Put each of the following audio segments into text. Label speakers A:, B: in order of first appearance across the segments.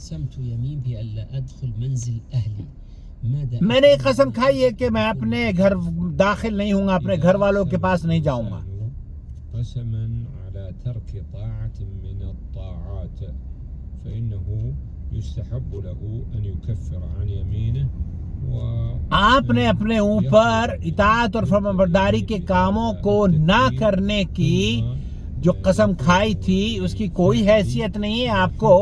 A: أقسمت يمين بألا أدخل منزل أهلي ماذا
B: میں نے قسم کھائی ہے کہ میں اپنے گھر داخل نہیں ہوں گا، اپنے گھر والوں کے پاس نہیں جاؤں گا.
C: قسما على ترك طاعة من الطاعات فإنه يستحب له أن يكفر عن يمينه.
B: آپ نے اپنے اوپر اطاعت اور فرمانبرداری کے کاموں کو نہ کرنے کی جو قسم کھائی تھی اس کی کوئی حیثیت نہیں ہے، آپ کو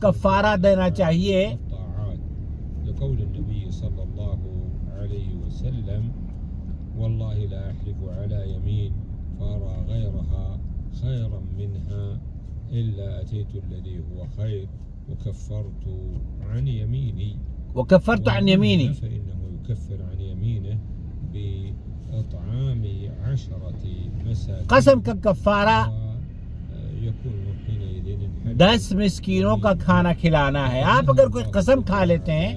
B: کفارہ دینا چاہیے.
C: لقول النبي صلى الله عليه وسلم والله لا أحلف على يمين فأرى غيرها خيرا منها إلا أتيت الذي هو خير وكفرت عن يميني.
B: وكفرت عن يميني
C: فإنه يكفر عن يمينه بإطعام 10 مساكين.
B: قسم کا کفارہ
C: يكون حينئذ
B: 10 مسکینوں کا کھانا کھلانا ہے. آپ اگر کوئی قسم کھا لیتے ہیں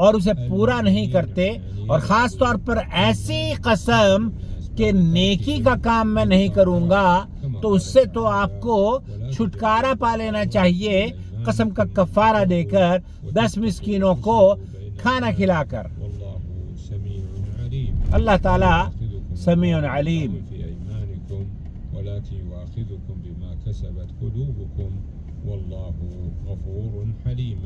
B: اور اسے پورا نہیں کرتے، اور خاص طور پر ایسی قسم کہ نیکی کا کام میں نہیں کروں گا، تو اس سے تو آپ کو چھٹکارا پا لینا چاہیے قسم کا کفارہ دے کر 10 مسکینوں کو کھانا کھلا کر. اللہ تعالی سمیع علیم.
C: ولكن يؤاخذكم بما كسبت قلوبكم والله غفور حليم.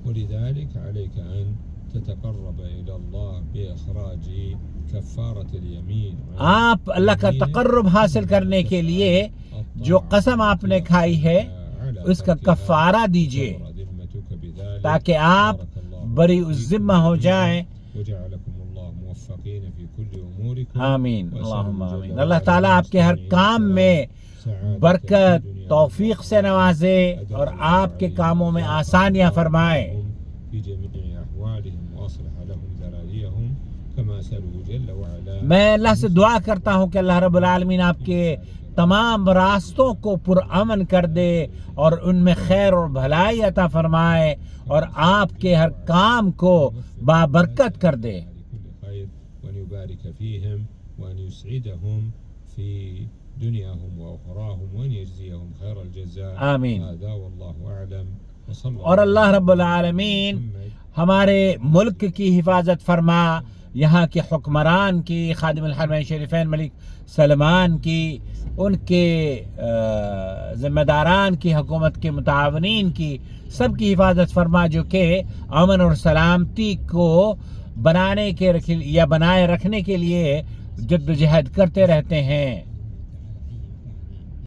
C: ولذلك عليك أن تتقرب إلى الله بإخراج كفارة اليمين.
B: آپ اللہ کا تقرب حاصل کرنے کے لیے جو قسم آپ نے کھائی ہے اس کا کفارہ دیجئے تاکہ آپ بری الذمہ ہو جائیں. آمین اللہم آمین. اللہ تعالیٰ آپ کے ہر کام میں برکت توفیق سے نوازے اور آپ کے کاموں میں آسانیاں فرمائے. میں اللہ سے دعا کرتا ہوں کہ اللہ رب العالمین آپ کے تمام راستوں کو پرامن کر دے اور ان میں خیر اور بھلائی عطا فرمائے اور آپ کے ہر کام کو بابرکت کر دے.
C: يبارك فيهم وأن يسعدهم في دنياهم وأخراهم وأن يجزيهم خير الجزاء.
B: آمین.
C: هذا والله أعلم.
B: اور اللہ رب العالمین ہمارے ملک کی حفاظت فرما، یہاں کے حکمران کی، خادم الحرمین شریفین ملک سلمان کی، ان کے ذمہ داران کی، حکومت کے متعاونین کی، سب کی حفاظت فرما جو کہ امن اور سلامتی کو بنائے رکھنے کے لیے جد و جہد کرتے رہتے ہیں.